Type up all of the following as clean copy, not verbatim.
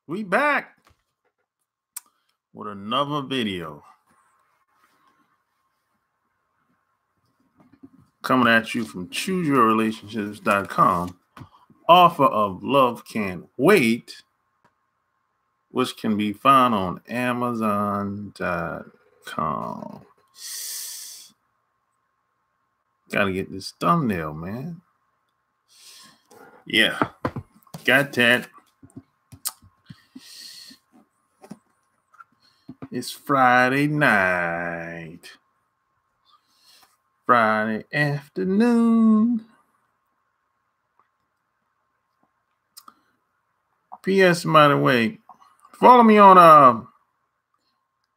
We back with another video. Coming at you from chooseyourrelationships.com. Offer of Love Can't Wait, which can be found on Amazon.com. Gotta get this thumbnail, man. Yeah, got that. It's Friday night. Friday afternoon. P.S. by the way, follow me on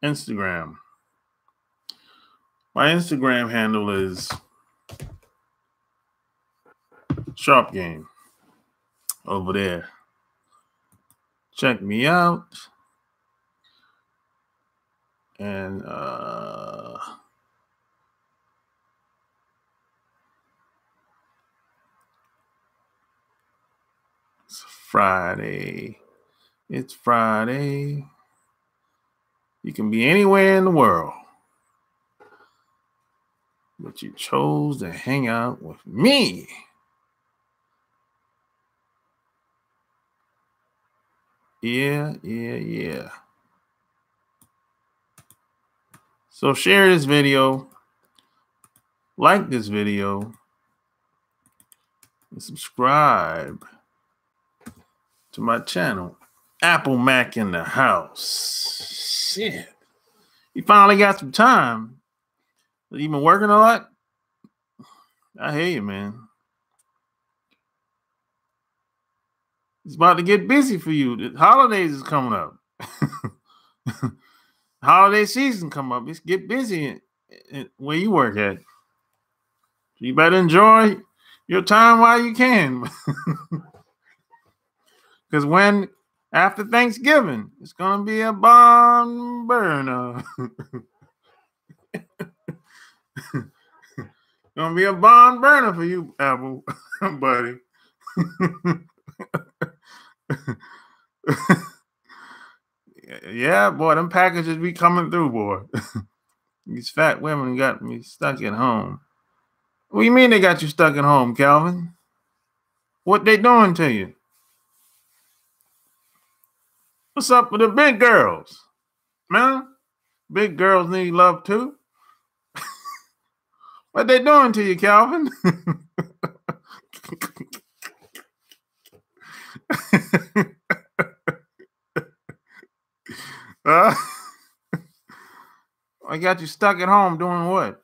Instagram. My Instagram handle is Sharp Game over there. Check me out. And it's Friday. It's Friday. You can be anywhere in the world, but you chose to hang out with me. Yeah. So share this video, like this video, and subscribe to my channel. Apple Mac in the house. Shit. You finally got some time. You been working a lot? I hear you, man. It's about to get busy for you. The holidays is coming up. Holiday season come up. It's get busy where you work at. You better enjoy your time while you can. Because after Thanksgiving, it's going to be a barn burner. Going to be a barn burner for you, Apple, buddy. Yeah, boy, them packages be coming through, boy. These fat women got me stuck at home. What do you mean they got you stuck at home, Calvin? What they doing to you? What's up with the big girls? Man, big girls need love too. What they doing to you, Calvin? I got you stuck at home doing what?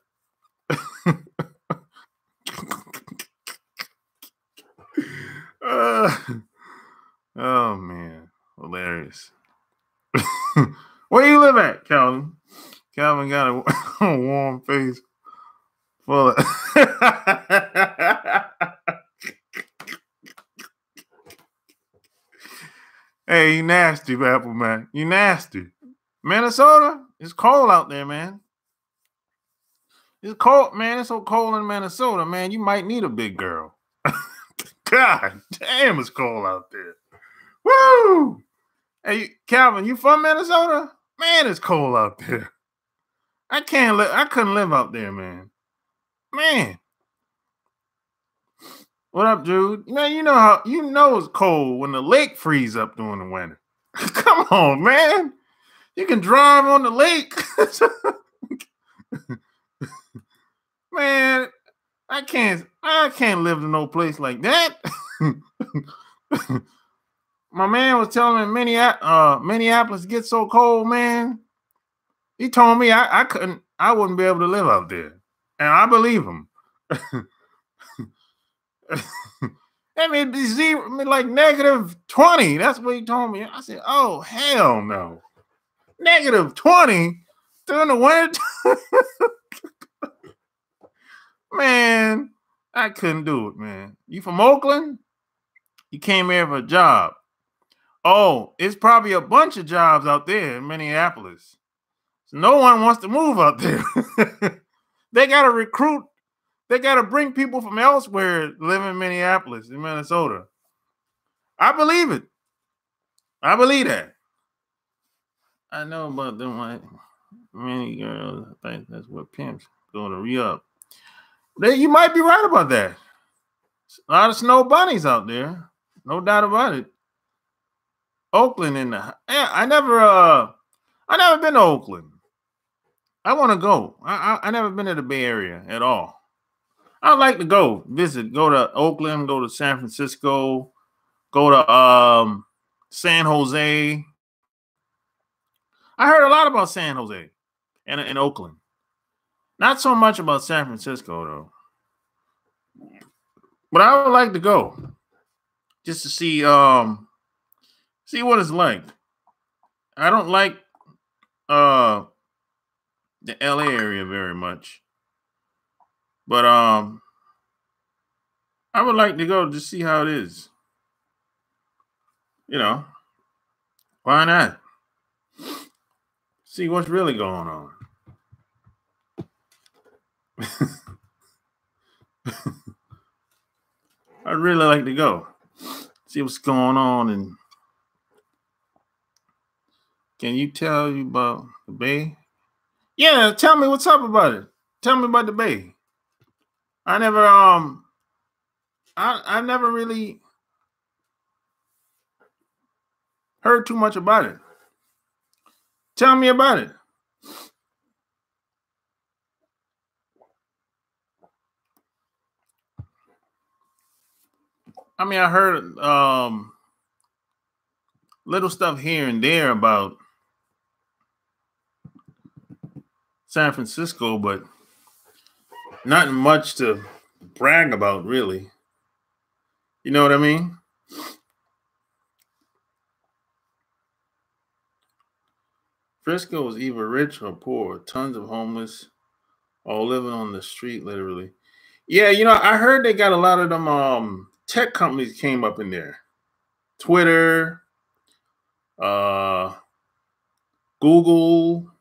Oh, man. Hilarious. Where you live at, Calvin? Calvin got a warm face full of... Hey, you nasty, Apple man. You nasty. Minnesota? It's cold out there, man. It's cold, man. It's so cold in Minnesota, man. You might need a big girl. God damn, it's cold out there. Woo! Hey, Calvin, you from Minnesota? Man, it's cold out there. I couldn't live out there, man. Man. What up, Jude? Man, you know it's cold when the lake freezes up during the winter. Come on, man. You can drive on the lake. Man, I can't live in no place like that. My man was telling me Minneapolis gets so cold, man. He told me I wouldn't be able to live out there. And I believe him. I mean, like -20. That's what he told me. I said, oh, hell no. -20 during the winter. Man, I couldn't do it, man. You from Oakland? You came here for a job. Oh, it's probably a bunch of jobs out there in Minneapolis. So no one wants to move out there. They got to recruit. They got to bring people from elsewhere to live in Minneapolis, in Minnesota. I believe it. I believe that. I know about them like many girls. I think that's what pimps go to re-up. You might be right about that. A lot of snow bunnies out there, no doubt about it. Oakland in the I never been to Oakland. I want to go. I never been to the Bay Area at all. I'd like to go visit, go to Oakland, go to San Francisco, go to San Jose. I heard a lot about San Jose and Oakland. Not so much about San Francisco though. But I would like to go just to see what it's like. I don't like the LA area very much. But I would like to go to see how it is. You know, why not? See what's really going on. I'd really like to go see what's going on. And can you tell you about the Bay? Yeah, tell me what's up about it. Tell me about the Bay. I never really heard too much about it. Tell me about it. I mean, I heard little stuff here and there about San Francisco, but not much to brag about, really. You know what I mean? Frisco is either rich or poor. Tons of homeless, all living on the street, literally. Yeah, you know, I heard they got a lot of them tech companies came up in there. Twitter, Google,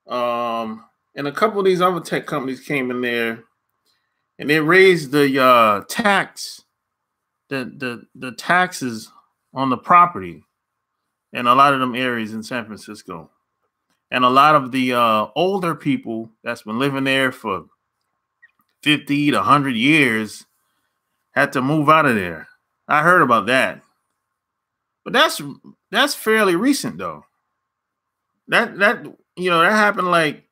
and a couple of these other tech companies came in there, and they raised the tax, the taxes on the property in a lot of them areas in San Francisco. And a lot of the older people that's been living there for 50 to 100 years had to move out of there. I heard about that. But that's fairly recent though. That that happened like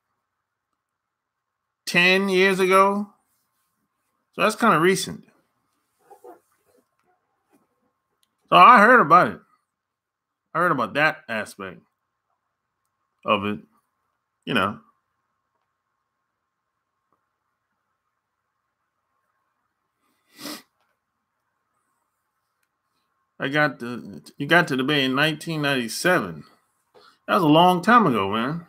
10 years ago. So that's kind of recent. So I heard about it. I heard about that aspect of it, you know. You got to the Bay in 1997. That was a long time ago, man.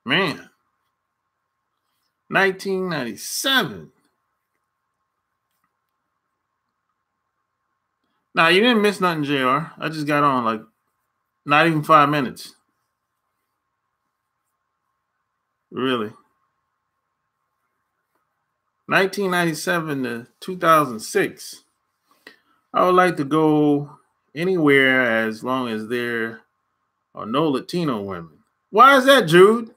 Man. 1997. Now, you didn't miss nothing, JR. I just got on like not even 5 minutes. Really. 1997 to 2006. I would like to go anywhere as long as there are no Latino women. Why is that, Jude?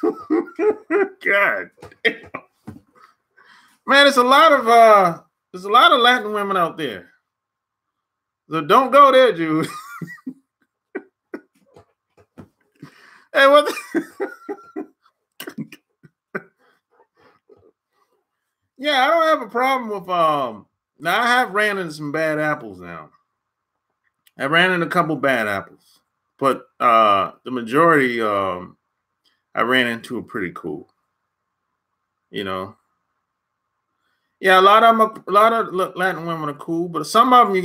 God damn. Man, there's a lot of Latin women out there. So don't go there, Jude. Hey, what? Yeah, I don't have a problem with now I have ran into some bad apples now. I ran into a couple bad apples, but the majority I ran into are pretty cool. You know. Yeah, a lot of Latin women are cool, but some of them you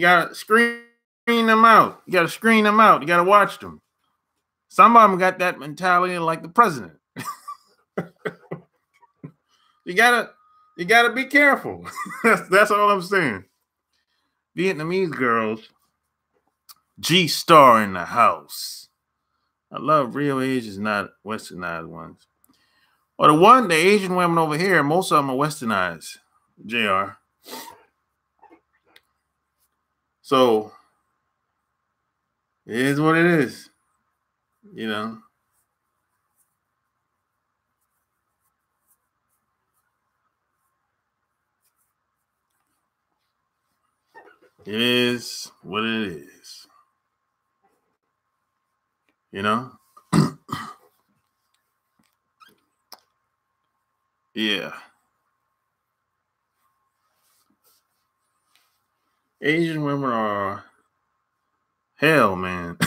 gotta screen them out. You gotta screen them out. You gotta watch them. Some of them got that mentality like the president. You gotta be careful. That's all I'm saying. Vietnamese girls, G-Star in the house. I love real Asians, not westernized ones. Well, the Asian women over here, most of them are westernized, JR. So it is what it is, you know. It is what it is, you know. Yeah. Asian women are hell, man.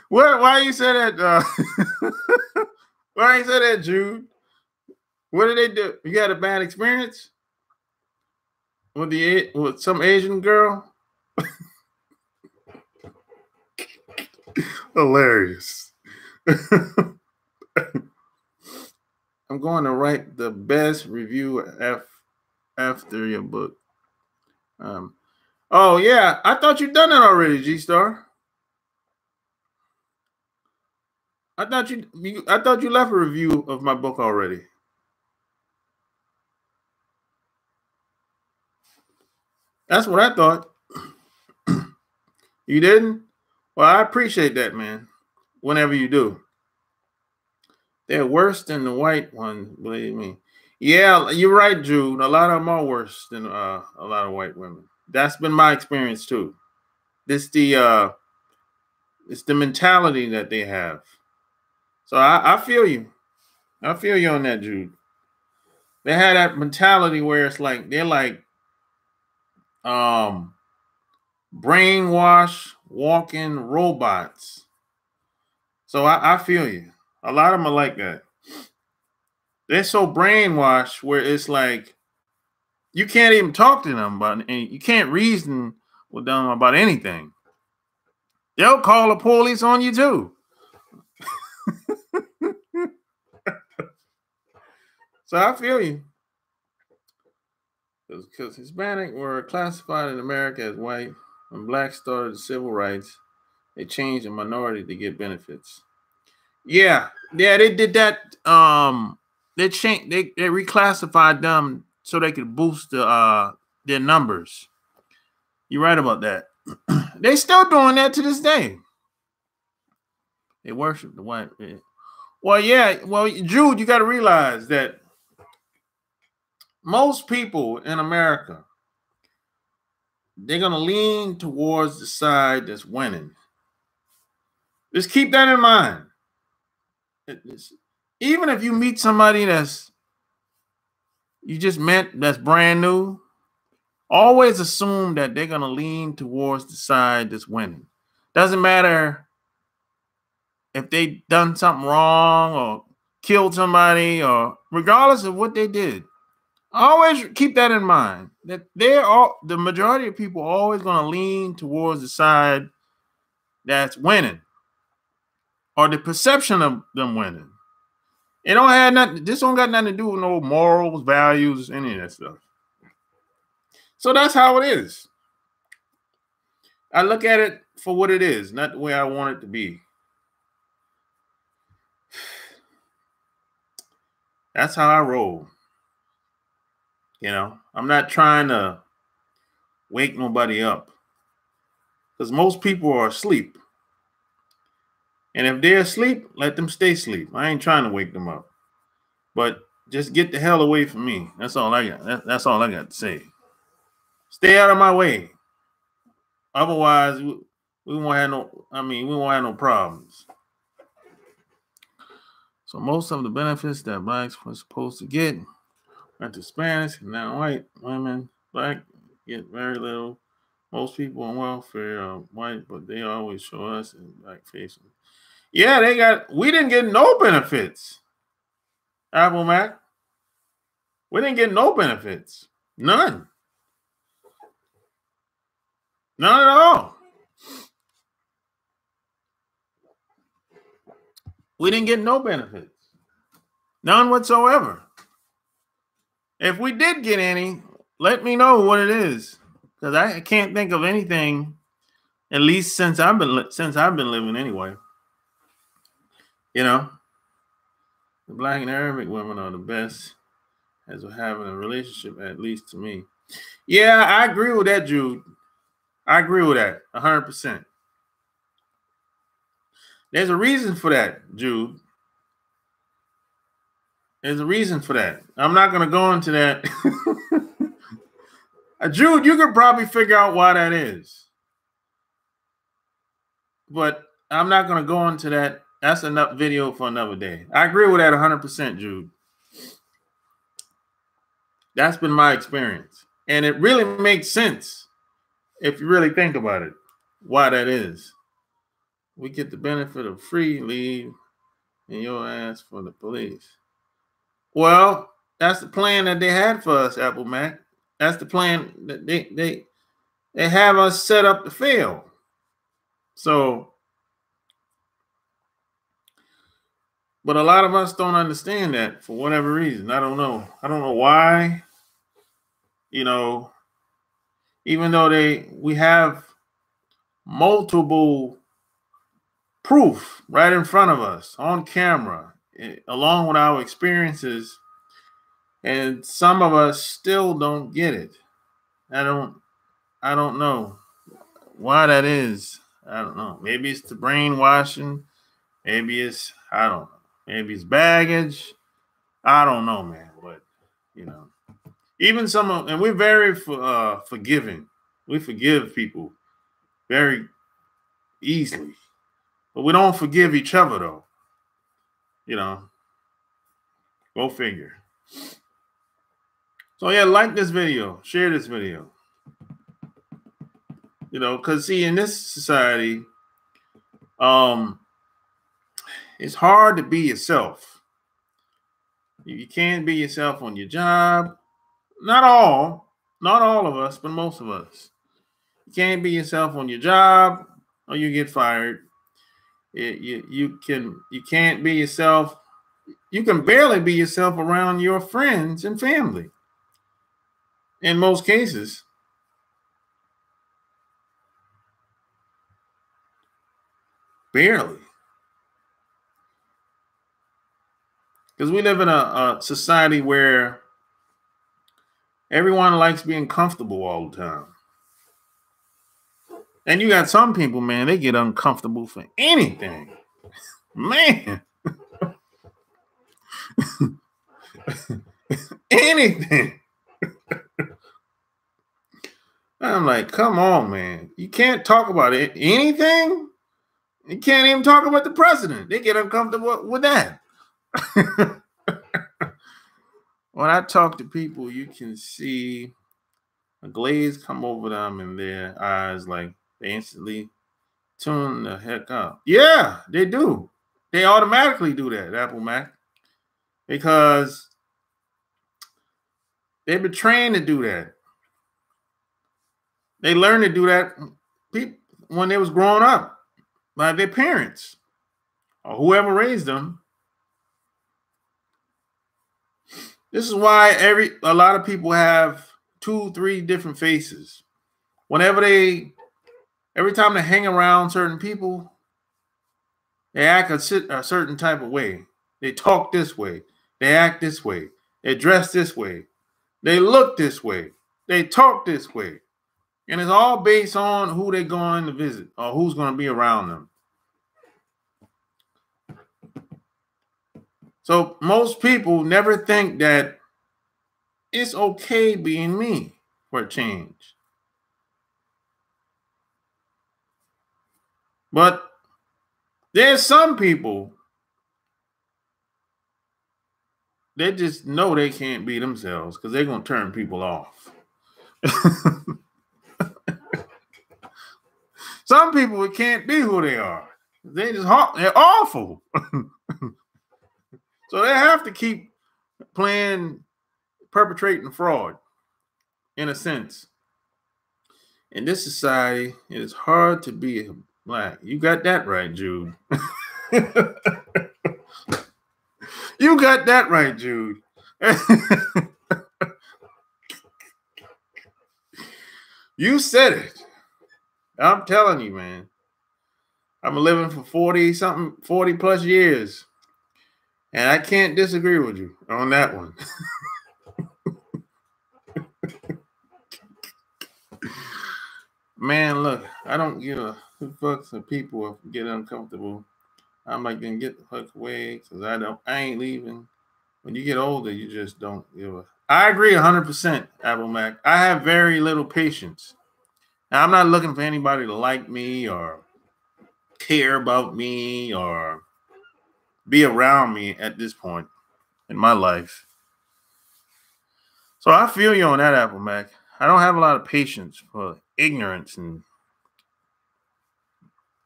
Why you say that? Why you say that, Jude? What did they do? You had a bad experience with some Asian girl? Hilarious. I'm going to write the best review after your book. Oh yeah, I thought you'd done that already, G Star. I thought you left a review of my book already. That's what I thought. You didn't? Well, I appreciate that, man. Whenever you do. They're worse than the white one, believe me. Yeah, you're right, Jude. A lot of them are worse than a lot of white women. That's been my experience too. It's the mentality that they have. So I feel you. I feel you on that, Jude. They had that mentality where it's like they're like brainwash walking robots. So I feel you. A lot of them are like that. They're so brainwashed where it's like you can't even talk to them about and you can't reason with them about anything. They'll call the police on you too. So I feel you. Because Hispanic were classified in America as white. When blacks started the civil rights, they changed the minority to get benefits. Yeah, they did that. They changed. They reclassified them so they could boost their numbers. You're right about that. They still doing that to this day. They worship the white. Well, yeah. Well, Jude, you got to realize that most people in America, they're gonna lean towards the side that's winning. Just keep that in mind. Even if you meet somebody you just met that's brand new, always assume that they're gonna lean towards the side that's winning. Doesn't matter if they done something wrong or killed somebody or regardless of what they did. Always keep that in mind. That the majority of people are always gonna lean towards the side that's winning. Or the perception of them winning. It don't have nothing. This don't got nothing to do with no morals, values, any of that stuff. So that's how it is. I look at it for what it is, not the way I want it to be. That's how I roll. You know, I'm not trying to wake nobody up because most people are asleep. And if they're asleep, let them stay asleep. I ain't trying to wake them up. But just get the hell away from me. That's all I got. That's all I got to say. Stay out of my way. Otherwise, we won't have no. I mean, we won't have no problems. So most of the benefits that blacks were supposed to get went to Spanish and now white women. Black get very little. Most people on welfare are white, but they always show us in black faces. Yeah, we didn't get no benefits. Apple Mac. We didn't get no benefits. None. None at all. We didn't get no benefits. None whatsoever. If we did get any, let me know what it is. Because I can't think of anything, at least since I've been living anyway. You know, the black and Arabic women are the best. as of having a relationship, at least to me. Yeah, I agree with that, Jude. I agree with that 100%. There's a reason for that, Jude. There's a reason for that. I'm not going to go into that. Jude, you could probably figure out why that is. But I'm not going to go into that. That's enough video for another day. I agree with that 100%, Jude. That's been my experience. And it really makes sense if you really think about it, why that is. We get the benefit of free leave and your ass for the police. Well, that's the plan that they had for us, Apple Mac. That's the plan that they have us set up to fail. So, but a lot of us don't understand that for whatever reason. I don't know. I don't know why. You know, even though we have multiple proof right in front of us on camera, along with our experiences, and some of us still don't get it. I don't know why that is. I don't know. Maybe it's the brainwashing. Maybe it's, I don't know. Maybe it's baggage. I don't know, man. But, you know, even some of, and we're very forgiving. We forgive people very easily. But we don't forgive each other, though. You know, go figure. So, yeah, like this video. Share this video. You know, because, see, in this society, it's hard to be yourself. You can't be yourself on your job. Not all of us, but most of us. You can't be yourself on your job or you get fired. You can't be yourself. You can barely be yourself around your friends and family. In most cases. Barely. Because we live in a society where everyone likes being comfortable all the time. And you got some people, man, they get uncomfortable for anything. Man. Anything. I'm like, come on, man. You can't talk about it. Anything? You can't even talk about the president. They get uncomfortable with that. When I talk to people, you can see a glaze come over them in their eyes, like they instantly tune the heck up. Yeah, they do. They automatically do that, Apple Mac, because they've been trained to do that. They learned to do that when they was growing up by their parents or whoever raised them. This is why a lot of people have 2-3 different faces. Every time they hang around certain people, they act a certain type of way. They talk this way. They act this way. They dress this way. They look this way. They talk this way. And it's all based on who they're going to visit or who's going to be around them. So most people never think that it's okay being me for a change. But there's some people they just know they can't be themselves because they're going to turn people off. Some people can't be who they are. They're awful. So they have to keep perpetrating fraud, in a sense. In this society, it is hard to be black. You got that right, Jude. You got that right, Jude. You said it. I'm telling you, man. I'm living for 40 plus years. And I can't disagree with you on that one. Man, look, I don't give a fucks if people get uncomfortable. I'm like, then get the fuck away, because I ain't leaving. When you get older, you just don't give a. I agree 100%, Apple Mac. I have very little patience. Now, I'm not looking for anybody to like me or care about me or be around me at this point in my life. So I feel you on that, Apple Mac. I don't have a lot of patience for ignorance and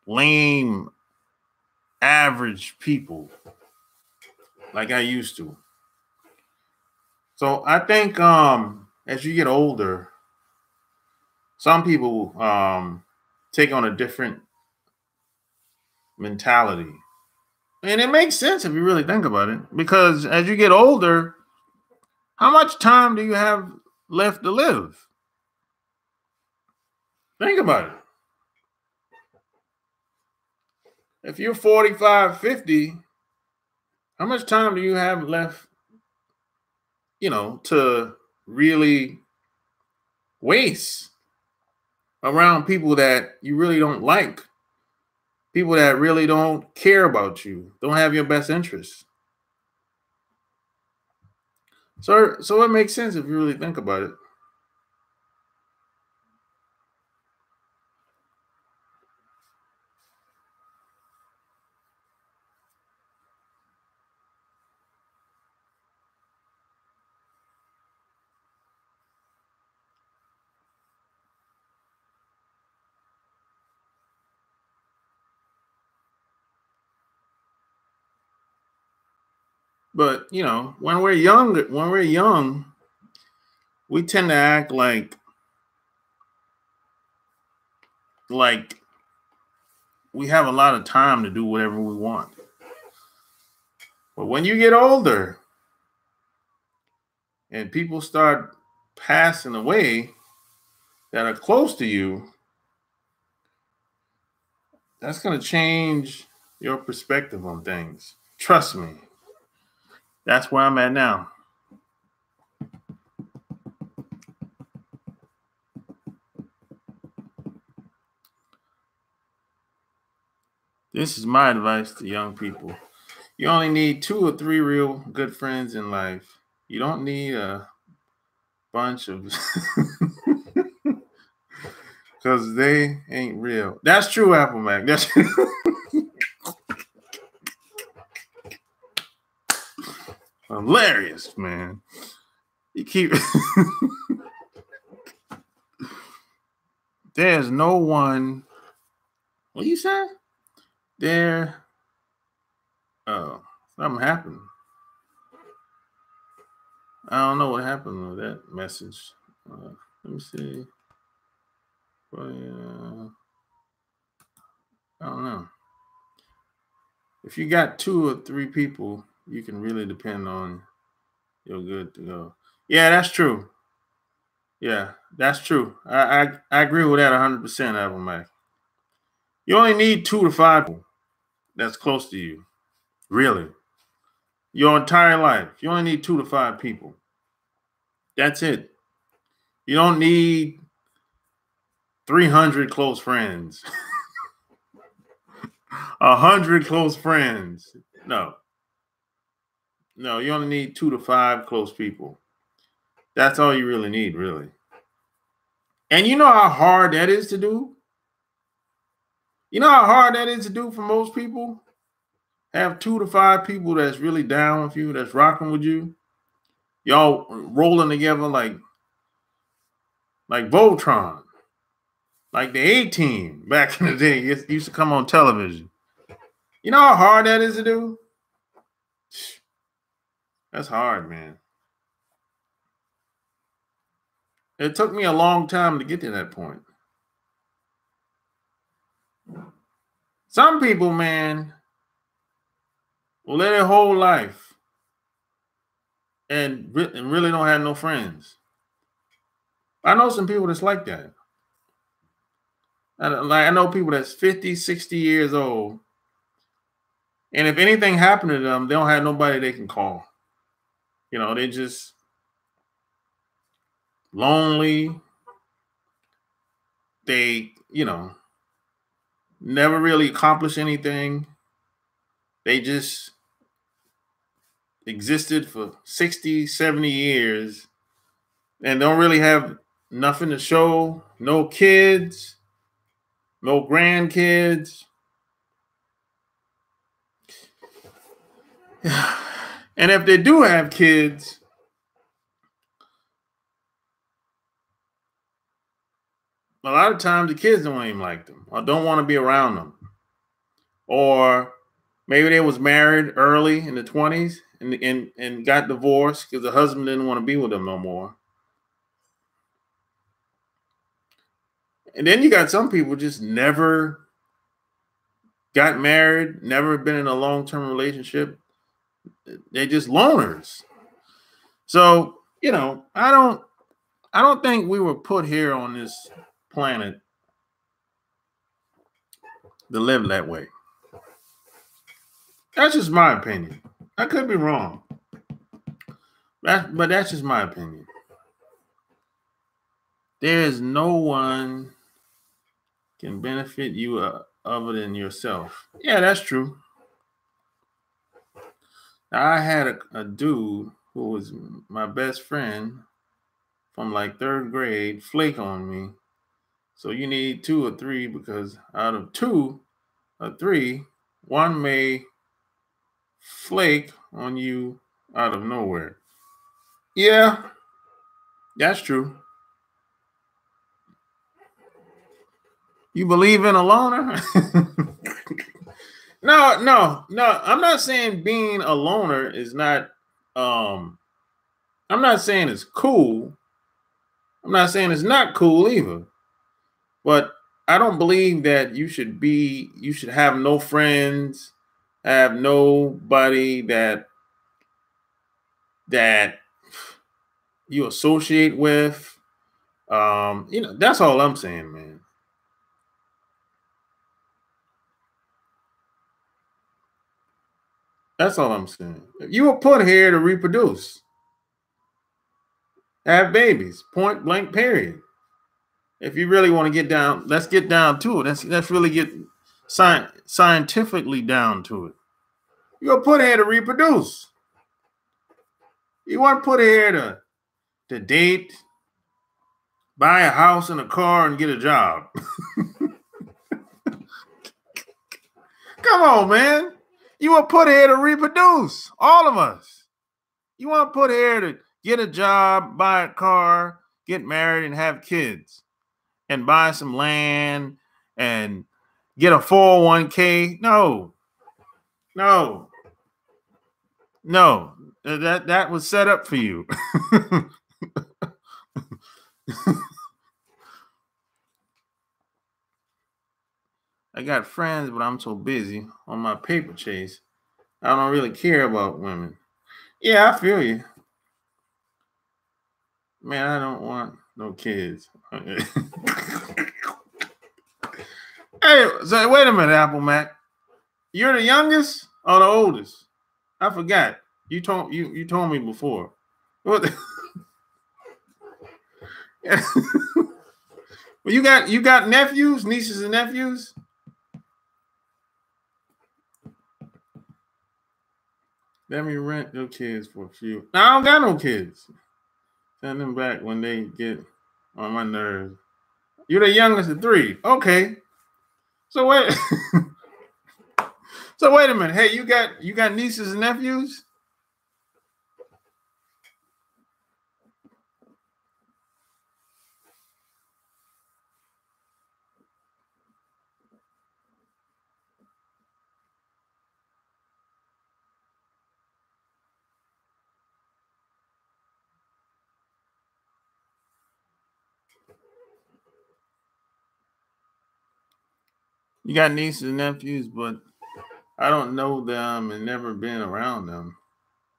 lame, average people like I used to. So I think as you get older, some people take on a different mentality. And it makes sense if you really think about it. Because as you get older, how much time do you have left to live? Think about it. If you're 45, 50, how much time do you have left, to really waste around people that you really don't like? People that really don't care about you, don't have your best interests. So it makes sense if you really think about it. But when we're young, we tend to act like we have a lot of time to do whatever we want. But when you get older and people start passing away that are close to you, that's going to change your perspective on things. Trust me. That's where I'm at now. This is my advice to young people. You only need 2 or 3 real good friends in life. You don't need a bunch of because they ain't real. That's true, Apple Mac. That's hilarious, man. You keep there's no one. What you say? There. Oh, something happened. I don't know what happened with that message. Let me see. I don't know. If you got 2 or 3 people, you can really depend on you're good to go. Yeah, that's true. Yeah, that's true. I agree with that 100%, Apple Mac. You only need 2 to 5 people that's close to you. Really. Your entire life. You only need 2 to 5 people. That's it. You don't need 300 close friends. 100 close friends. No, you only need 2 to 5 close people. That's all you really need, really. And you know how hard that is to do? You know how hard that is to do for most people? Have 2 to 5 people that's really down with you, that's rocking with you. Y'all rolling together like Voltron. Like the A-Team back in the day used to come on television. You know how hard that is to do? That's hard, man. It took me a long time to get to that point. Some people, man, will live their whole life and really don't have no friends. I know some people that's like that. I know people that's 50, 60 years old. And if anything happened to them, they don't have nobody they can call. They just lonely. they, never really accomplish anything. They just existed for 60, 70 years and don't really have nothing to show. No kids, no grandkids. And if they do have kids, a lot of times the kids don't even like them or don't want to be around them. Or maybe they was married early in the 20s and got divorced because the husband didn't want to be with them no more. And then you got some people just never got married, never been in a long-term relationship. They're just loners. So, I don't think we were put here on this planet to live that way. That's just my opinion. I could be wrong. But that's just my opinion. There is no one can benefit you other than yourself. Yeah, that's true. I had a dude who was my best friend from like third grade flake on me. So you need 2 or 3 because out of 2 or 3, one may flake on you out of nowhere. Yeah, that's true. You believe in a loner? No. I'm not saying being a loner is not, I'm not saying it's cool. I'm not saying it's not cool either. But I don't believe that you should have no friends, have nobody that you associate with. That's all I'm saying, man. That's all I'm saying. You were put here to reproduce, have babies, point blank, period. If you really want to get down, let's get down to it. Let's really get scientifically down to it. You were put here to reproduce. You weren't put here to date, buy a house and a car, and get a job. Come on, man. You were put here to reproduce, all of us. You weren't put here to get a job, buy a car, get married, and have kids, and buy some land and get a 401k. No. That was set up for you. I got friends, but I'm so busy on my paper chase. I don't really care about women. Yeah, I feel you. Man, I don't want no kids. Hey, so wait a minute, Apple Mac. You're the youngest or the oldest? I forgot. You told me before. What? Well, you got nephews, nieces, and nephews? Let me rent your kids for a few. No, I don't got no kids. Send them back when they get on my nerves. You're the youngest of 3. Okay. So wait. So wait a minute. Hey, you got nieces and nephews? You got nieces and nephews, but I don't know them and never been around them.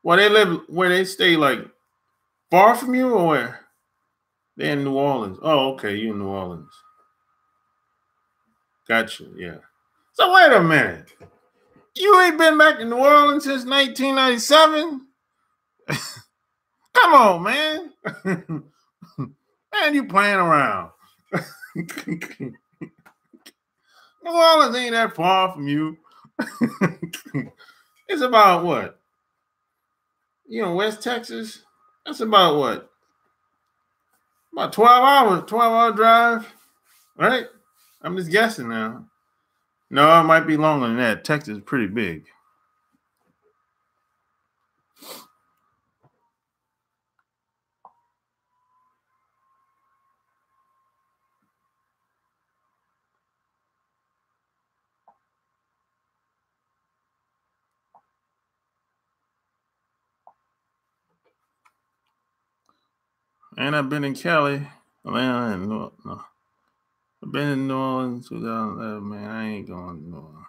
Well, they live where they stay, like far from you, or where? They're in New Orleans. Oh, okay, you in New Orleans. Gotcha, yeah. So wait a minute. You ain't been back in New Orleans since 1997? Come on, man. Man, you playing around. New Orleans ain't that far from you. It's about what? West Texas. That's about what? About 12 hours, 12-hour drive, right? I'm just guessing now. No, it might be longer than that. Texas is pretty big. And I've been in Cali, Atlanta, and no. I've been in New Orleans 2011, man. I ain't going to New Orleans.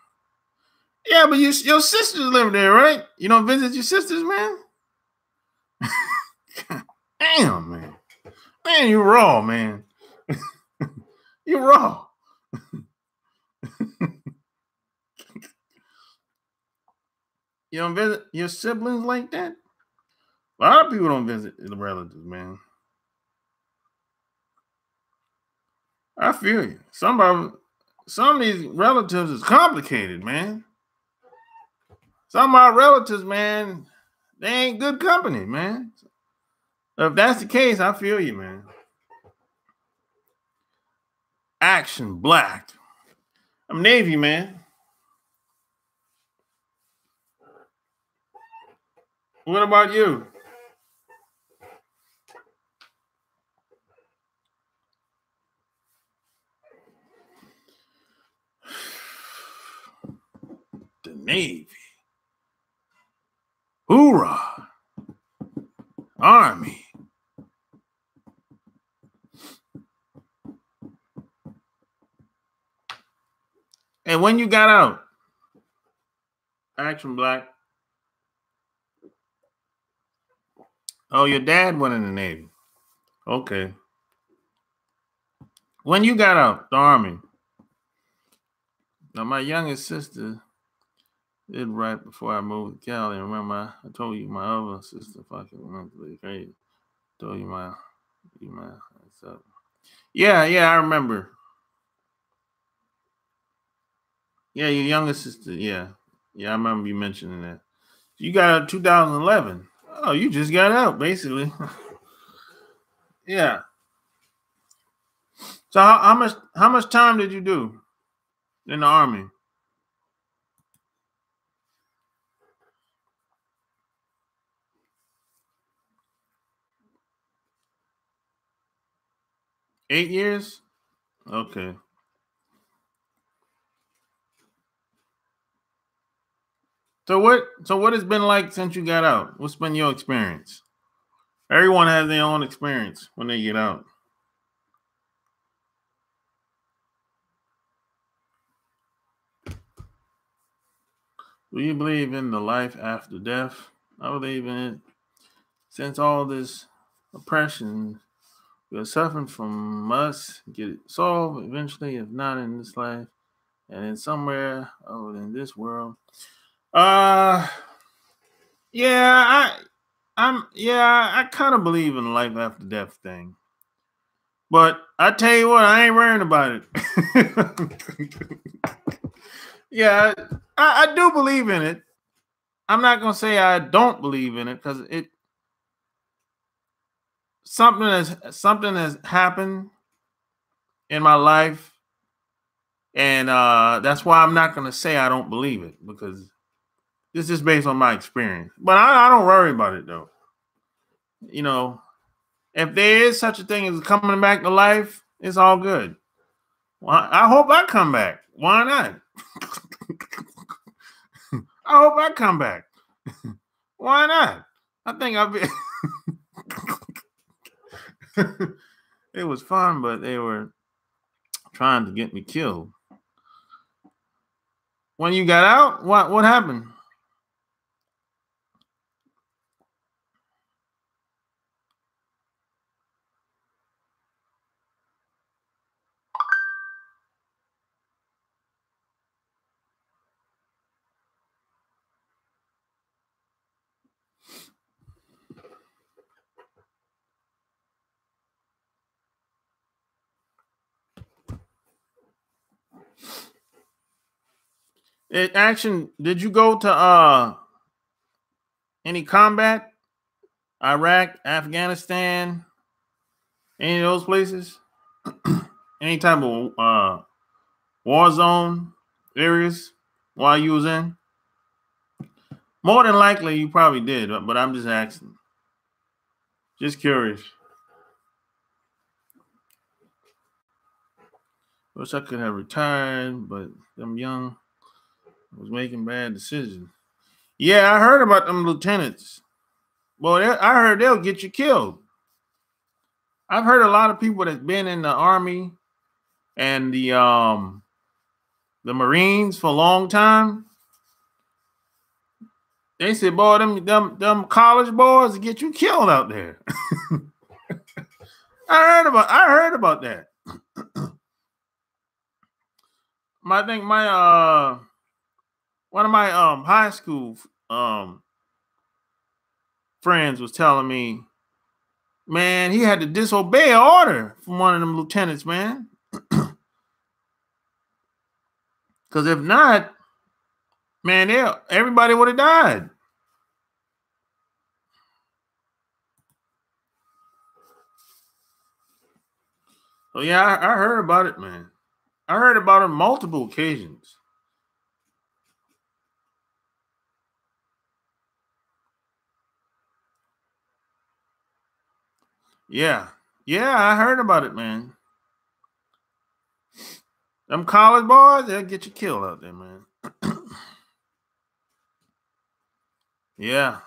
Yeah, but your sisters live there, right? You don't visit your sisters, man? Damn, man. Man, you raw, man. You raw. You don't visit your siblings like that? A lot of people don't visit the relatives, man. I feel you. Some of these relatives is complicated, man. Some of our relatives, man, they ain't good company, man. If that's the case, I feel you, man. Action Black. I'm Navy, man. What about you? The Navy. Hoorah. Army. And when you got out? Action Black. Oh, your dad went in the Navy. Okay. When you got out, the Army. Now, my youngest sister did right before I moved to Cali. Remember, I told you my other sister, if I can remember the crazy. I told you my so. Yeah, I remember. Yeah, your youngest sister. Yeah, I remember you mentioning that. You got out 2011. Oh, you just got out, basically. Yeah. So how much time did you do in the Army? 8 years? Okay. So what has been like since you got out? What's been your experience? Everyone has their own experience when they get out. Do you believe in the life after death? I believe in it. Since all this oppression we're suffering from must get solved eventually, if not in this life, and in somewhere other than this world. Uh yeah, I kind of believe in the life after death thing. But I tell you what, I ain't worrying about it. Yeah, I do believe in it. I'm not gonna say I don't believe in it because something has happened in my life, and that's why I'm not gonna say I don't believe it because this is based on my experience. But I don't worry about it though. If there is such a thing as coming back to life, it's all good. Well, I hope I come back. Why not? I hope I come back. Why not? I think I'll be. It was fun, but they were trying to get me killed. When you got out, what happened? Action, did you go to any combat? Iraq, Afghanistan, any of those places? Any type of war zone areas while you was in? More than likely you probably did, but I'm just asking. Just curious. Wish I could have retired, but I'm young. I was making bad decisions. Yeah, I heard about them lieutenants. Well, I heard they'll get you killed. I've heard a lot of people that's been in the Army and the Marines for a long time. They said, boy, them college boys get you killed out there. I heard about that. I think my one of my high school friends was telling me, man, he had to disobey an order from one of them lieutenants, man. Because if not, man, everybody would have died. So yeah, I heard about it, man. I heard about it on multiple occasions. Yeah. Yeah, I heard about it, man. Them college boys, they'll get you killed out there, man. Yeah.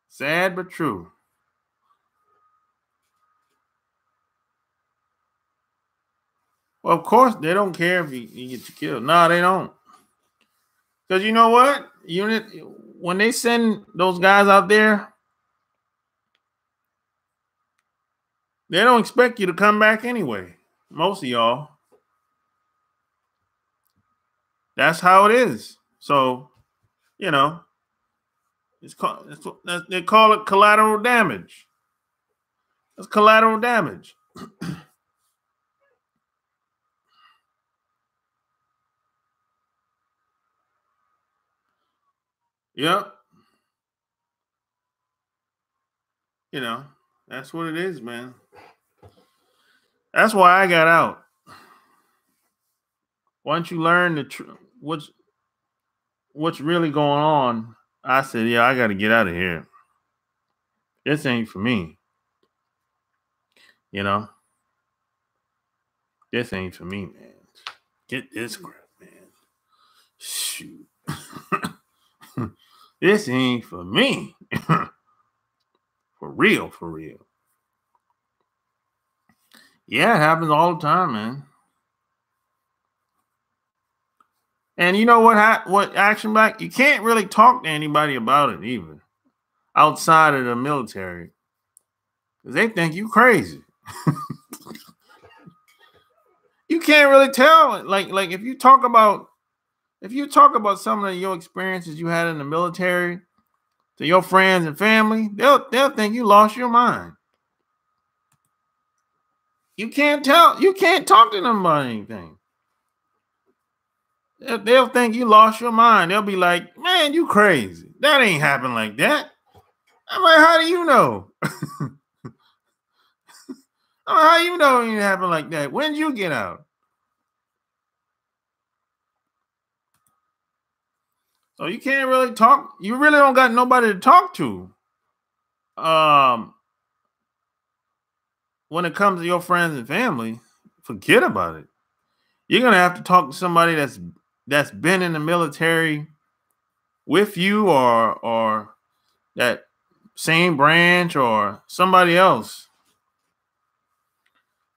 Sad but true. Well, of course, they don't care if you get you killed. No, they don't. Because you know what? When they send those guys out there, they don't expect you to come back anyway. Most of y'all. That's how it is. So, you know, they call it collateral damage. That's collateral damage. Yep. You know, that's what it is, man. That's why I got out. Once you learn what's really going on, I said, yeah, I got to get out of here. This ain't for me. You know, this ain't for me, man. Get this crap, man. Shoot. This ain't for me. For real, for real. Yeah, it happens all the time, man. And you know what action back? You can't really talk to anybody about it even outside of the military. Because they think you crazy. You can't really tell. Like if you talk about some of your experiences you had in the military to your friends and family, they'll think you lost your mind. You can't talk to them about anything. They'll think you lost your mind. They'll be like, man, you crazy. That ain't happened like that. I'm like, how do you know? How you know it ain't happened like that? When did you get out? So you can't really talk. You really don't got nobody to talk to. When it comes to your friends and family, forget about it. You're gonna have to talk to somebody that's been in the military with you, or that same branch, or somebody else.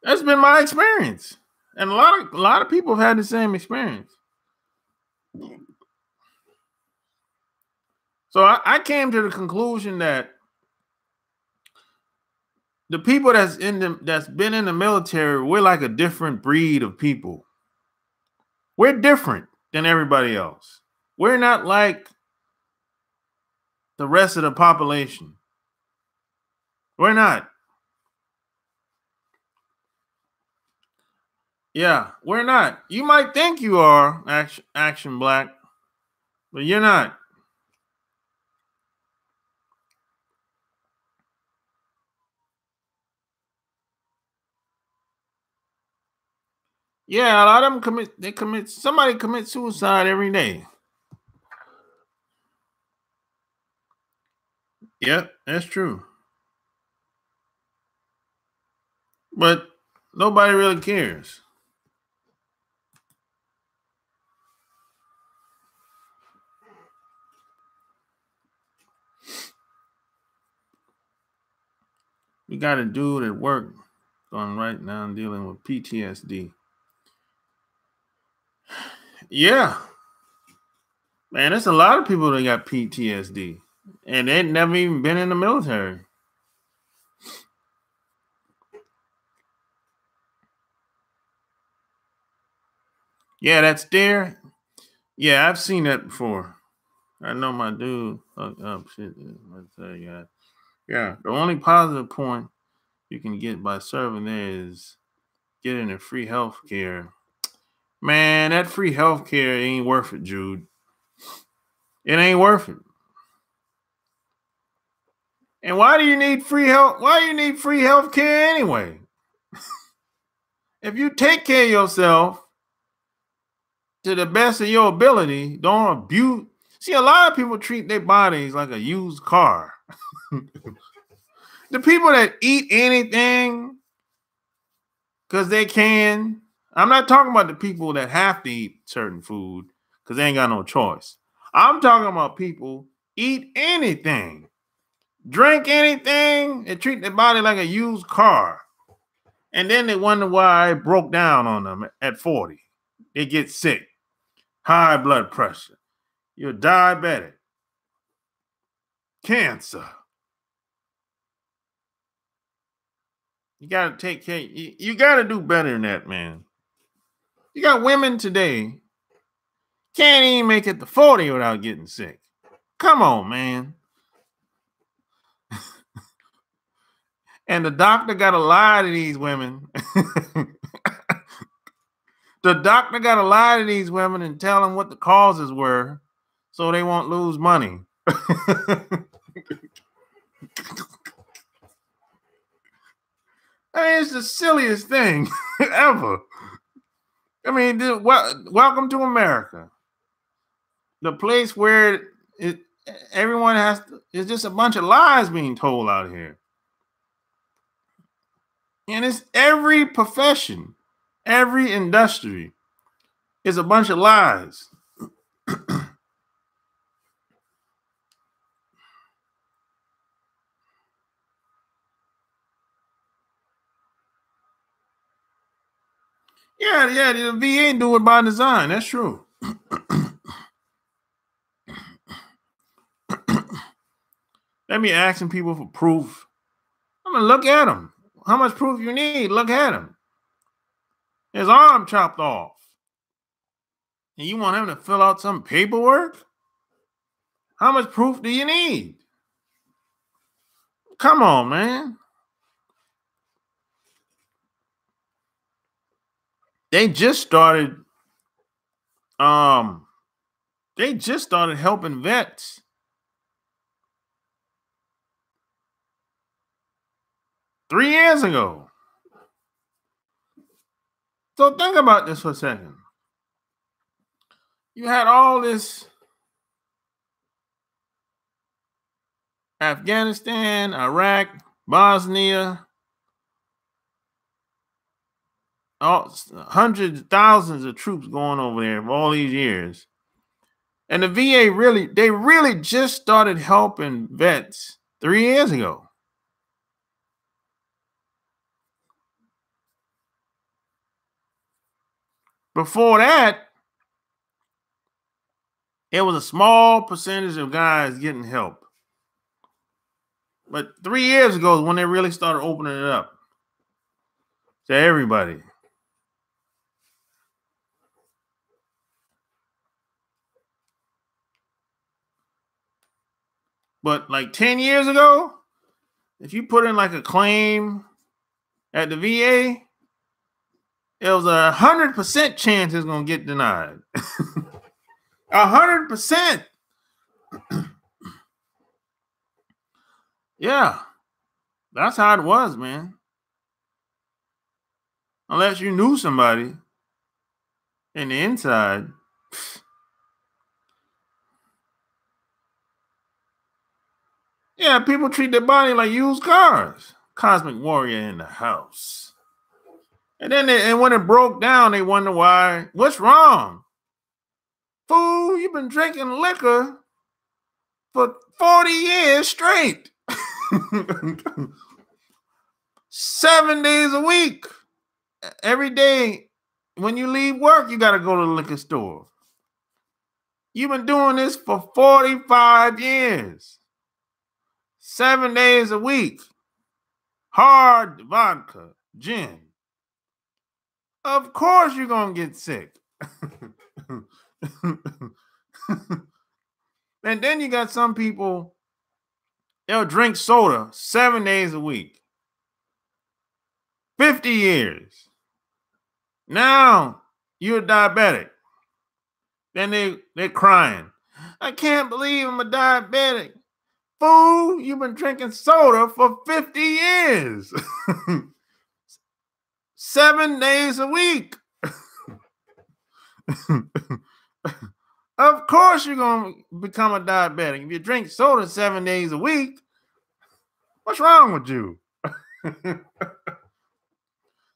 That's been my experience, and a lot of people have had the same experience. So I came to the conclusion that the people that's been in the military, we're like a different breed of people. We're different than everybody else. We're not like the rest of the population. We're not. Yeah, we're not. You might think you are action black, but you're not. Yeah, a lot of them somebody commits suicide every day. Yep, that's true. But nobody really cares. We got a dude at work going right now dealing with PTSD. Yeah, man, there's a lot of people that got PTSD and they've never even been in the military. Yeah, that's there. Yeah, I've seen that before. I know my dude. Shit. Let's say, yeah. Yeah, the only positive point you can get by serving there is getting a free health care. Man, that free health care ain't worth it, Jude. It ain't worth it. And why do you need free health? Why do you need free health care anyway? If you take care of yourself to the best of your ability, don't abuse. See, a lot of people treat their bodies like a used car. The people that eat anything because they can. I'm not talking about the people that have to eat certain food because they ain't got no choice. I'm talking about people eat anything, drink anything, and treat their body like a used car. And then they wonder why it broke down on them at 40. They get sick, high blood pressure, you're diabetic, cancer. You got to take care. You got to do better than that, man. You got women today can't even make it to 40 without getting sick. Come on, man. And the doctor got to lie to these women. The doctor got to lie to these women and tell them what the causes were so they won't lose money. I mean, it's the silliest thing ever. I mean, welcome to America, the place where everyone has to, it's just a bunch of lies being told out here. And it's every profession, every industry is a bunch of lies. Yeah, the VA do it by design. That's true. Let me asking people for proof. I'm gonna look at them. How much proof you need? Look at him. His arm chopped off. And you want him to fill out some paperwork? How much proof do you need? Come on, man. They just started um they just started helping vets. Three years ago. So think about this for a second. You had all this Afghanistan, Iraq, Bosnia, hundreds, thousands of troops going over there for all these years. And the VA they really just started helping vets 3 years ago. Before that, it was a small percentage of guys getting help. But 3 years ago is when they really started opening it up to everybody. But like 10 years ago, if you put in like a claim at the VA, it was 100% chance it's gonna get denied. 100%. Yeah, that's how it was, man. Unless you knew somebody in the inside. Yeah, people treat their body like used cars. Cosmic warrior in the house. And then and when it broke down, they wonder why. What's wrong? Fool, you've been drinking liquor for 40 years straight. 7 days a week. Every day when you leave work, you got to go to the liquor store. You've been doing this for 45 years. 7 days a week. Hard vodka, gin. Of course you're going to get sick. And then you got some people, they'll drink soda 7 days a week. 50 years. Now you're diabetic. Then they're crying. I can't believe I'm a diabetic. Fool, you've been drinking soda for 50 years. 7 days a week. Of course you're going to become a diabetic. If you drink soda 7 days a week, what's wrong with you?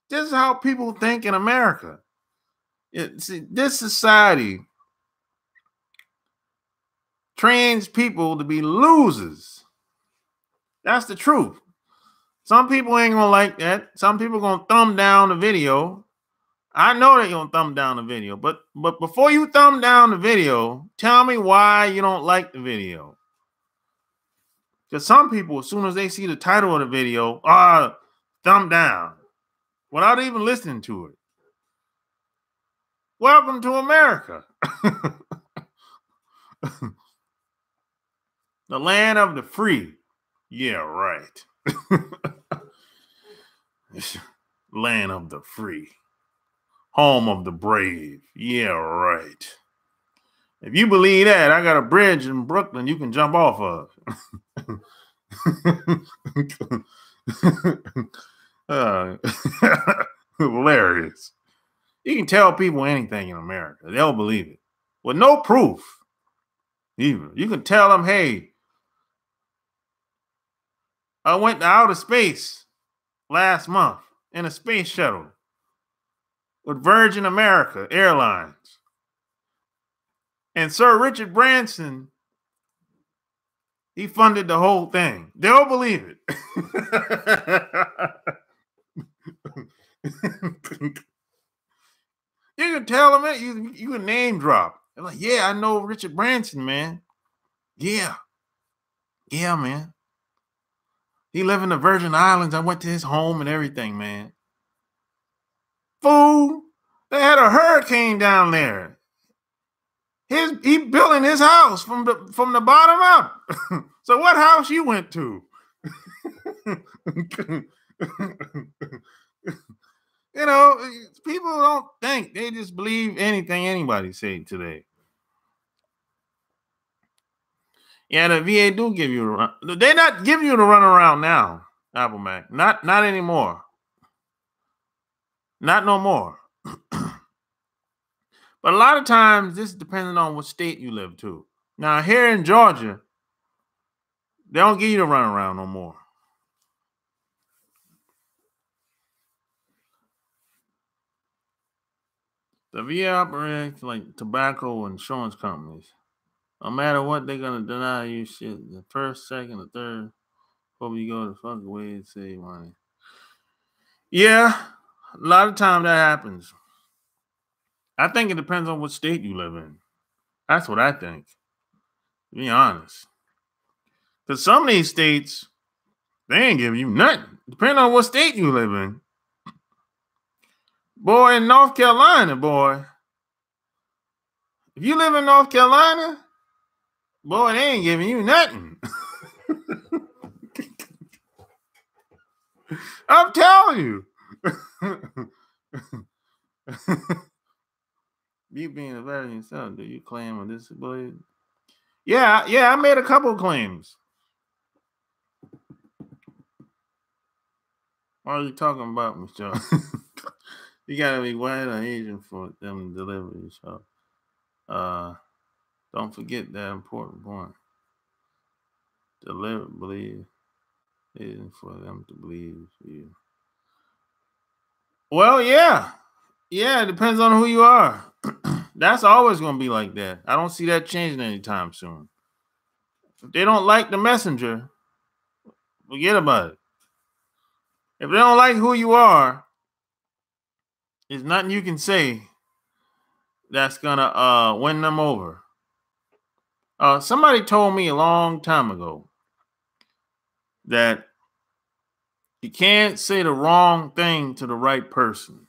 This is how people think in America. See, this society trains people to be losers. That's the truth. Some people ain't gonna like that. Some people gonna thumb down the video. I know they're gonna thumb down the video, but before you thumb down the video, tell me why you don't like the video. Because some people, as soon as they see the title of the video, thumb down without even listening to it. Welcome to America. The land of the free. Yeah, right. Land of the free. Home of the brave. Yeah, right. If you believe that, I got a bridge in Brooklyn you can jump off of. Hilarious. You can tell people anything in America. They'll believe it. With no proof. Even. You can tell them, hey, I went to outer space last month in a space shuttle with Virgin America Airlines. And Sir Richard Branson, he funded the whole thing. They'll believe it. You can tell them it. You can name drop. They're like, yeah, I know Richard Branson, man. Yeah. Yeah, man. He lived in the Virgin Islands. I went to his home and everything, man. Fool. They had a hurricane down there. He building his house from the bottom up. So what house you went to? You know, people don't think. They just believe anything anybody say today. Yeah, the VA do give you a run. They not give you the runaround now, Apple Mac. Not anymore. Not no more. But a lot of times, this is depending on what state you live to. Now, here in Georgia, they don't give you the runaround no more. The VA operates like tobacco insurance companies. No matter what, they're gonna deny you shit. The first, second, the third. Hope you go the fuck away and save money. Yeah, a lot of time that happens. I think it depends on what state you live in. That's what I think. To be honest. Because some of these states, they ain't giving you nothing. Depending on what state you live in. Boy, in North Carolina, boy. If you live in North Carolina, boy, they ain't giving you nothing. I'm telling you. You being a veteran yourself, do you claim a disability? Yeah, I made a couple of claims. What are you talking about, Michelle? You gotta be white or Asian for them to deliver yourself. Don't forget that important point. Believe Asian for them to believe you. Well, yeah. Yeah, it depends on who you are. That's always gonna be like that. I don't see that changing anytime soon. If they don't like the messenger, forget about it. If they don't like who you are, there's nothing you can say that's gonna win them over. Somebody told me a long time ago that you can't say the wrong thing to the right person.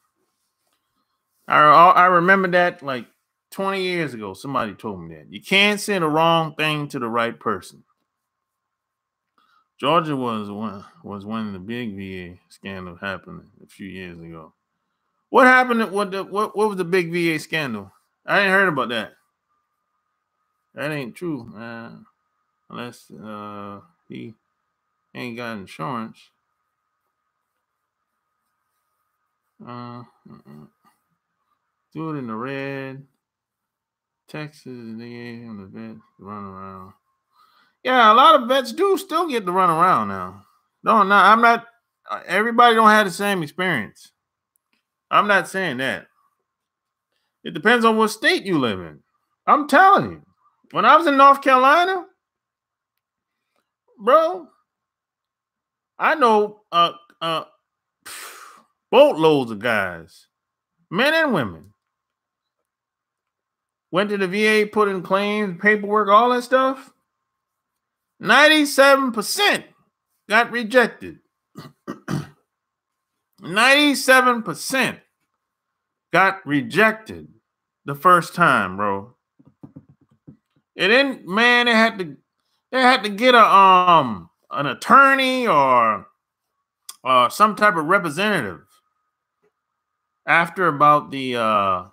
I remember that like 20 years ago. Somebody told me that you can't say the wrong thing to the right person. Georgia was when the big VA scandal happened a few years ago. What happened? What was the big VA scandal? I ain't heard about that. That ain't true, unless he ain't got insurance. Do it in the red. Texas, they gave him the vet to run around. Yeah, a lot of vets do still get to run around now. No, I'm not. Everybody don't have the same experience. I'm not saying that. It depends on what state you live in. I'm telling you, when I was in North Carolina, bro, I know boatloads of guys, men and women, went to the VA, put in claims, paperwork, all that stuff. 97% got rejected. 97% got rejected the first time, bro. It didn't, man. They had to get an attorney or some type of representative after the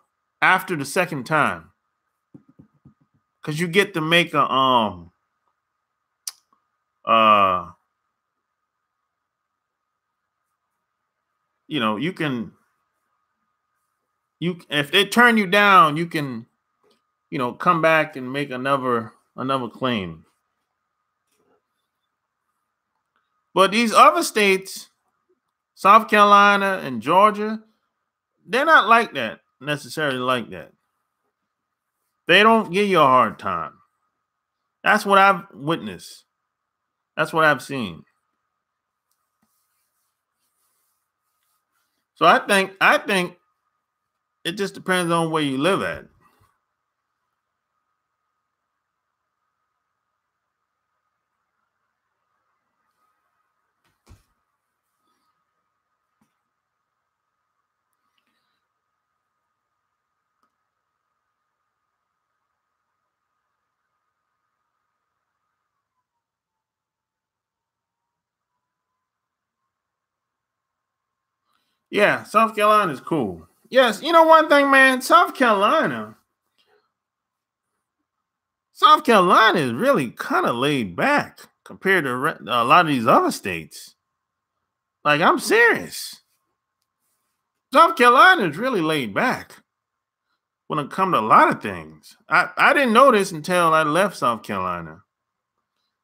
second time, because you get to make a if they turn you down, you can come back and make another claim. But these other states, South Carolina and Georgia, they're not like that, necessarily like that. They don't give you a hard time. That's what I've witnessed. That's what I've seen. So I think it just depends on where you live at. Yeah, South Carolina is cool. Yes, you know one thing, man. South Carolina is really kind of laid back compared to a lot of these other states. Like, I'm serious. South Carolina is really laid back when it comes to a lot of things. I didn't know this until I left South Carolina.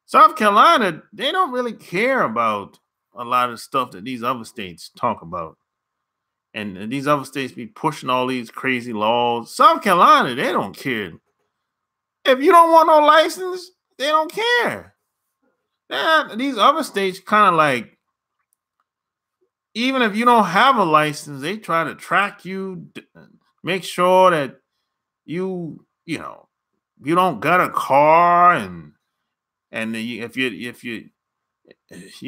South Carolina, they don't really care about a lot of stuff that these other states talk about. And these other states be pushing all these crazy laws. South Carolina, they don't care. If you don't want no license, they don't care. These other states kind of like, even if you don't have a license, they try to track you, make sure that you don't got a car, and if you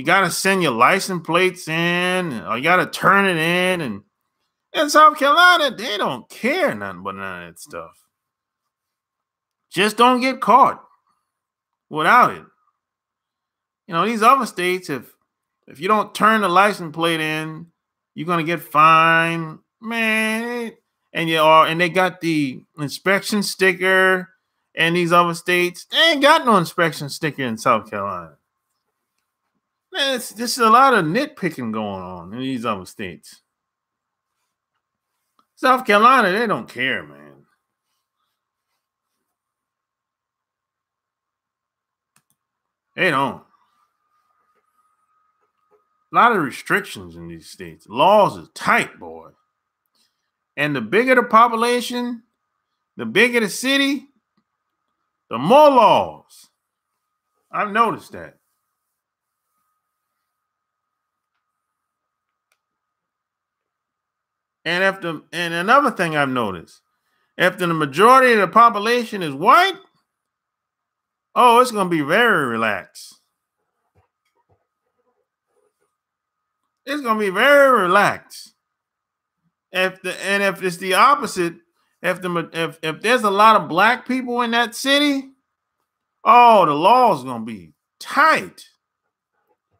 got to send your license plates in, or you got to turn it in, and in South Carolina, they don't care nothing but none of that stuff. Just don't get caught without it. These other states, if you don't turn the license plate in, you're gonna get fined. Man, and they got the inspection sticker in these other states. They ain't got no inspection sticker in South Carolina. Man, it's just a lot of nitpicking going on in these other states. South Carolina, they don't care, man. They don't. A lot of restrictions in these states. Laws are tight, boy. And the bigger the population, the bigger the city, the more laws. I've noticed that. And another thing I've noticed, after the majority of the population is white, oh, it's going to be very relaxed. It's going to be very relaxed. If it's the opposite, if there's a lot of black people in that city, oh, the law is going to be tight.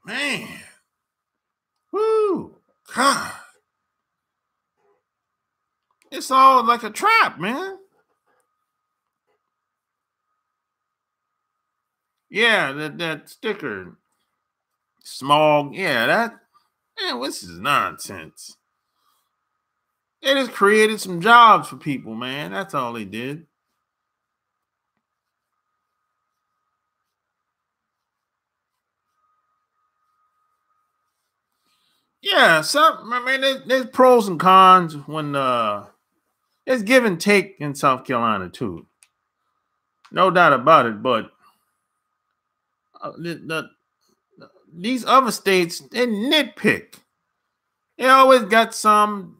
Man. Woo. God. It's all like a trap, man. Yeah, that sticker. Small. Yeah, man, this is nonsense. They just created some jobs for people, man. That's all they did. Yeah, I mean, there's pros and cons when there's give and take in South Carolina too. No doubt about it, but these other states, they nitpick. They always got something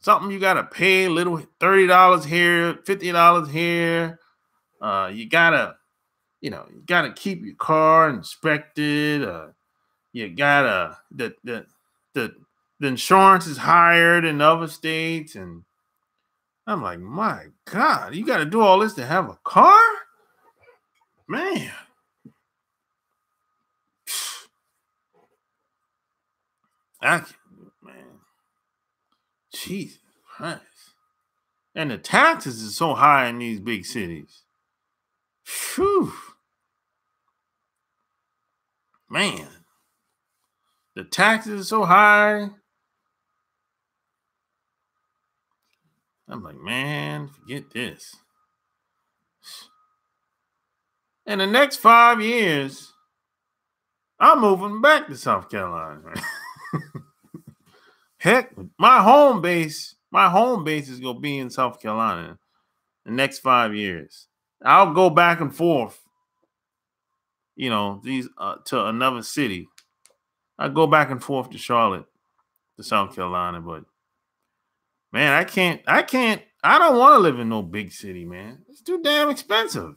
you gotta pay, a little $30 here, $50 here. You gotta keep your car inspected. You gotta the insurance is higher than other states, and I'm like, my God, you gotta do all this to have a car? Man. Man. Jesus Christ. And the taxes is so high in these big cities. Phew. Man. The taxes are so high. I'm like, man, forget this. In the next 5 years, I'm moving back to South Carolina. Heck, my home base is gonna be in South Carolina the next 5 years. I'll go back and forth, these to another city. I go back and forth to Charlotte, to South Carolina, but man, I don't want to live in no big city, man. It's too damn expensive.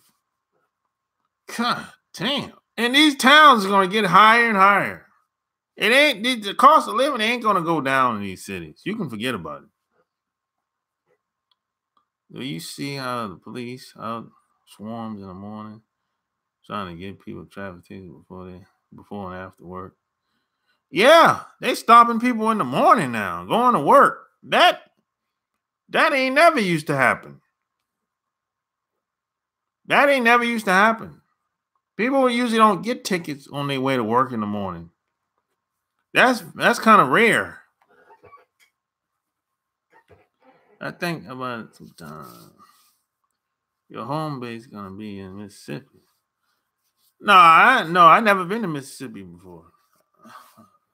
God damn. And these towns are gonna get higher and higher. The cost of living ain't gonna go down in these cities. You can forget about it. Do you see how the police out swarms in the morning trying to give people traffic tickets before and after work? Yeah, they stopping people in the morning now, going to work. That ain't never used to happen. That ain't never used to happen. People usually don't get tickets on their way to work in the morning. That's kind of rare. I think about it sometimes. Your home base is gonna be in Mississippi. No, I never been to Mississippi before.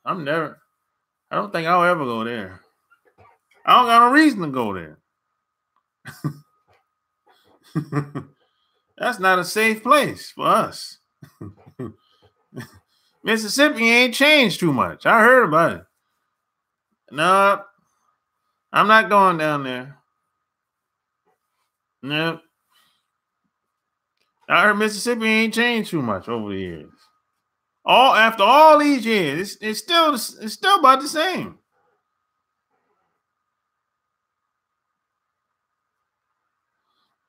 I don't think I'll ever go there. I don't got no reason to go there. That's not a safe place for us. Mississippi ain't changed too much. I heard about it. No, I'm not going down there. No. I heard Mississippi ain't changed too much over the years. After all these years, it's still about the same.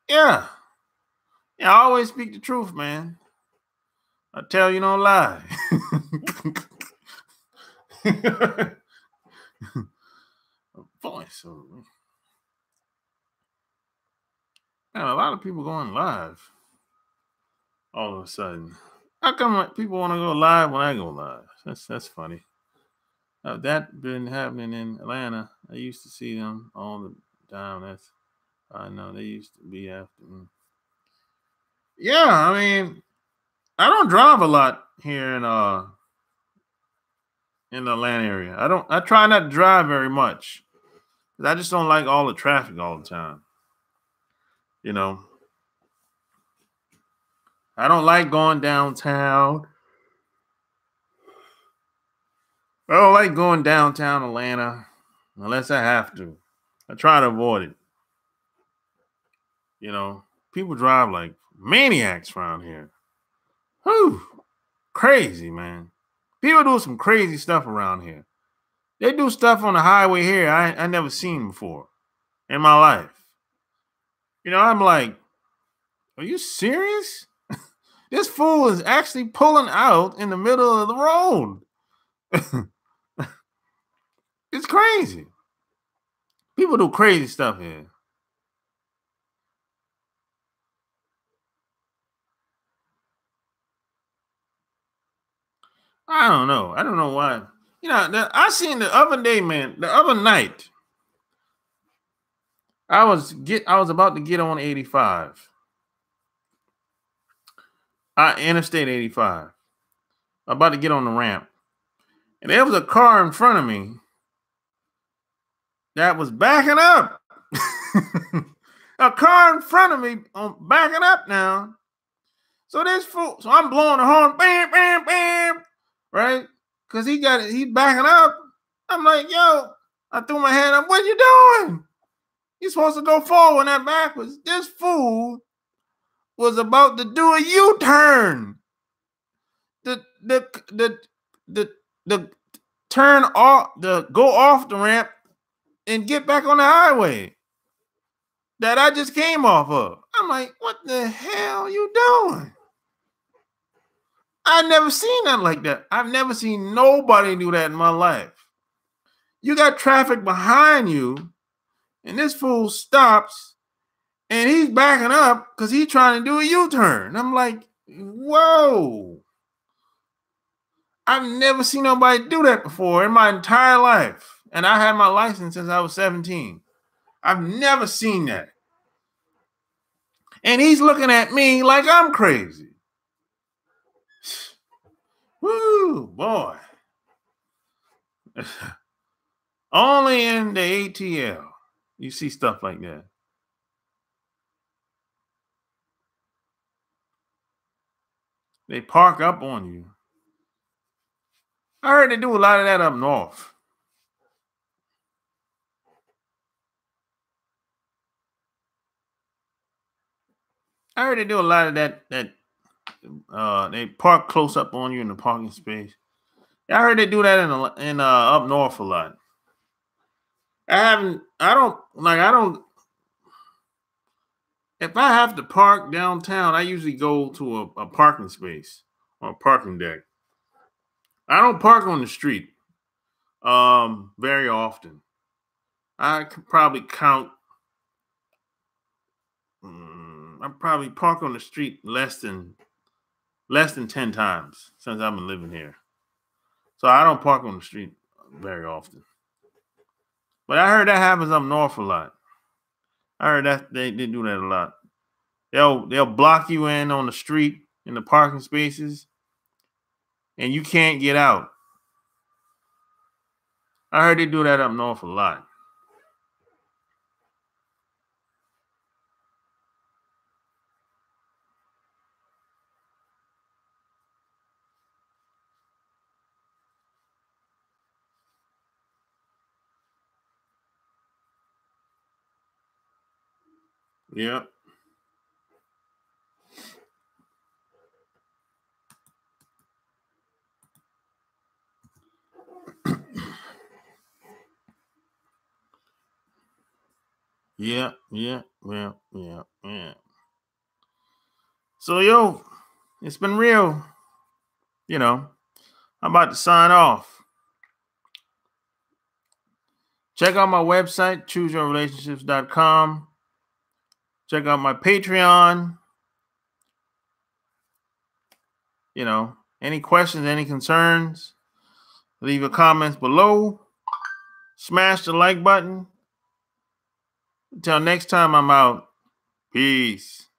Yeah. Yeah, I always speak the truth, man. I tell you, no lie. Voice. Man, a lot of people going live all of a sudden. How come people want to go live when I go live? That's funny. That been happening in Atlanta. I used to see them all the time. That's I know they used to be after me. Yeah, I mean, I don't drive a lot here in the Atlanta area. I try not to drive very much. I just don't like all the traffic all the time. You know, I don't like going downtown. I don't like going downtown Atlanta unless I have to. I try to avoid it. You know, people drive like maniacs around here. Whew, crazy, man. People do some crazy stuff around here. They do stuff on the highway here I never seen before in my life. You know, I'm like, are you serious? This fool is actually pulling out in the middle of the road. It's crazy. People do crazy stuff here. I don't know. I don't know why. You know, I seen the other day, man. The other night, I was about to get on 85. Interstate 85. About to get on the ramp. And there was a car in front of me that was backing up. A car in front of me backing up now. So I'm blowing the horn, bam, bam, bam, right? Because he's backing up. I'm like, yo, I threw my hand up. What you doing? You're supposed to go forward, not backwards. This fool was about to do a U-turn. The turn off, go off the ramp and get back on the highway that I just came off of. I'm like, what the hell are you doing? I've never seen that like that. I've never seen nobody do that in my life. You got traffic behind you, and this fool stops, and he's backing up because he's trying to do a U-turn. I'm like, whoa. I've never seen nobody do that before in my entire life. And I had my license since I was 17. I've never seen that. And he's looking at me like I'm crazy. Woo, boy. Only in the ATL you see stuff like that. They park up on you. I heard they do a lot of that up north. I heard they do a lot of that. They park close up on you in the parking space. I heard they do that in up north a lot. I don't. If I have to park downtown, I usually go to a parking space or a parking deck. I don't park on the street very often. I could probably count. I probably park on the street less than 10 times since I've been living here. So I don't park on the street very often. But I heard that happens up north a lot. I heard that they do that a lot. They'll block you in on the street in the parking spaces, and you can't get out. I heard they do that up north a lot. Yep. Yeah. So, yo, it's been real. You know, I'm about to sign off. Check out my website, chooseyourrelationships.com. Check out my Patreon. You know, any questions, any concerns, leave your comments below. Smash the like button. Until next time, I'm out. Peace.